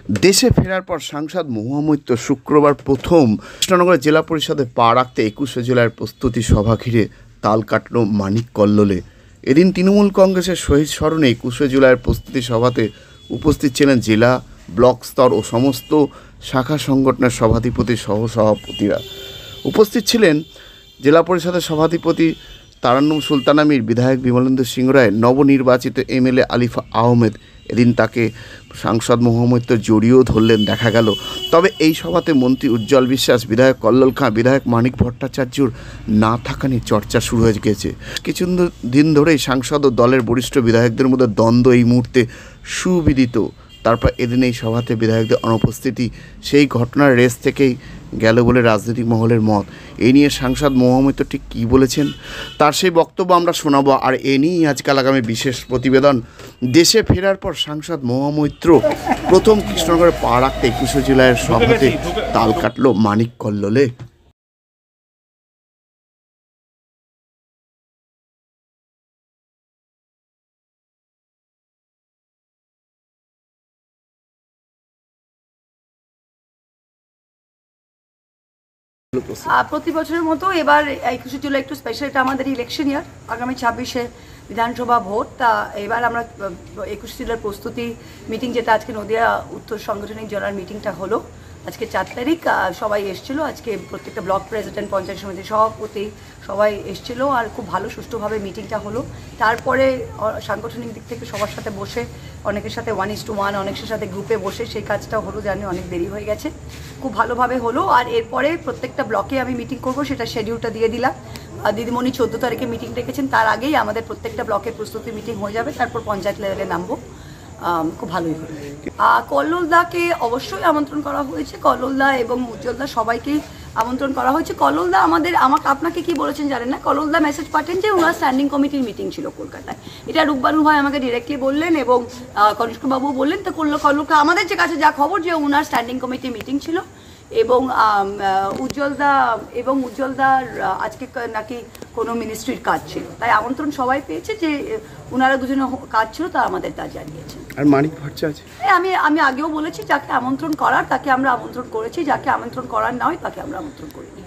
দেশে ফেরার পর সাংসদ মহুয়া মৈত্র শুক্রবার প্রথম কৃষ্ণনগর জেলা পরিষদে পা রাখতে 21শে জুলাইয়ের প্রস্তুতি সভা ঘিরে তাল কাটল মানিক কল্লোলে। এদিন তৃণমূল কংগ্রেসের শহীদ স্মরণে 21শে জুলাইয়ের প্রস্তুতি সভাতে উপস্থিত ছিলেন জেলা, ব্লক স্তর ও সমস্ত শাখা সংগঠনের সভাধিপতি সহ সভাপতিরা। উপস্থিত ছিলেন জেলা পরিষদের সভাধিপতি তারান্নুম সুলতানা মীর, বিধায়ক বিমলেন্দু সিংহ রায়, নবনির্বাচিত এমএলএ আলিফা আহমেদ। এদিন তাকে সাংসদ মহুয়া মৈত্র জড়িয়েও ধরলেন দেখা গেল। তবে এই সভাতে মন্ত্রী উজ্জ্বল বিশ্বাস, বিধায়ক কল্লোল খাঁ, বিধায়ক মানিক ভট্টাচার্যর না থাকা নিয়ে চর্চা শুরু হয়ে গেছে। কিছু দিন ধরেই সাংসদ ও দলের বরিষ্ঠ বিধায়কদের মধ্যে দ্বন্দ্ব এই মুহূর্তে সুবিদিত। তারপর এদিন এই সভাতে বিধায়কদের অনুপস্থিতি সেই ঘটনার রেস থেকেই গেল বলে রাজনৈতিক মহলের মত। এ নিয়ে সাংসদ মহুয়া মৈত্র ঠিক কী বলেছেন তার সেই বক্তব্য আমরা শোনাবো। আর এ নিয়েই আজকাল আগামী বিশেষ প্রতিবেদন। দেশে ফেরার পর সাংসদ মহুয়া মৈত্র প্রথম কৃষ্ণনগরে পা রাখতে 21শে জুলাইয়ের সভাতে তাল কাটল মানিক কল্লোলে। প্রতি বছরের মতো এবার 21শে জুলাই একটু স্পেশাল, এটা আমাদের ইলেকশন ইয়ার, আগামী 26শে বিধানসভা ভোট। তা এবার আমরা 21শে জুলাইয়ের প্রস্তুতি মিটিং, যেটা আজকে নদিয়া উত্তর সাংগঠনিক জেলার মিটিংটা হলো আজকে 4 তারিখ। সবাই এসেছিলো, আজকে প্রত্যেকটা ব্লক প্রেসিডেন্ট, পঞ্চায়েত সমিতির সভাপতি সবাই এসেছিলো, আর খুব ভালো সুষ্ঠুভাবে মিটিংটা হলো। তারপরে সাংগঠনিক দিক থেকে সবার সাথে বসে, অনেকের সাথে 1:1, অনেকের সাথে গ্রুপে বসে সেই কাজটা হলো, জানি অনেক দেরি হয়ে গেছে, খুব ভালোভাবে হলো। আর এরপরে প্রত্যেকটা ব্লকে আমি মিটিং করব, সেটা শিডিউলটা দিয়ে দিলাম। দিদিমণি 14 তারিখে মিটিং ডেকেছেন, তার আগেই আমাদের প্রত্যেকটা ব্লকের প্রস্তুতি মিটিং হয়ে যাবে, তারপর পঞ্চায়েত লেভেলে নামবো। খুব ভালোই হলো। কল্লোলদাকে অবশ্যই আমন্ত্রণ করা হয়েছে, কল্লোলদা এবং উজ্জ্বলদা সবাইকেই আমন্ত্রণ করা হয়েছে। কল্লোলদা আপনাকে কি বলেছেন জানেন না, কল্লোলদা মেসেজ পাঠান যে ওনার স্ট্যান্ডিং কমিটির মিটিং ছিল কলকাতায়। এটা রূপবানু ভাই আমাকে ডিরেক্টলি বললেন এবং কনিষ্কবাবু বললেন। তো কল্লোলদা আমাদের যে কাছে যা খবর যে ওনার স্ট্যান্ডিং কমিটির মিটিং ছিল, এবং উজ্জ্বলদার আজকে নাকি কোনো মিনিস্ট্রির কাজ ছিল, তাই আমন্ত্রণ সবাই পেয়েছে। যে ওনারা দুজনে কাজ ছিল তা আমাদের তা জানিয়েছেন। আর মানিক ভট্টাচার্য, আমি আগেও বলেছি, যাকে আমন্ত্রণ করার তাকে আমরা আমন্ত্রণ করেছি, যাকে আমন্ত্রণ করার নয় তাকে আমরা আমন্ত্রণ করিনি।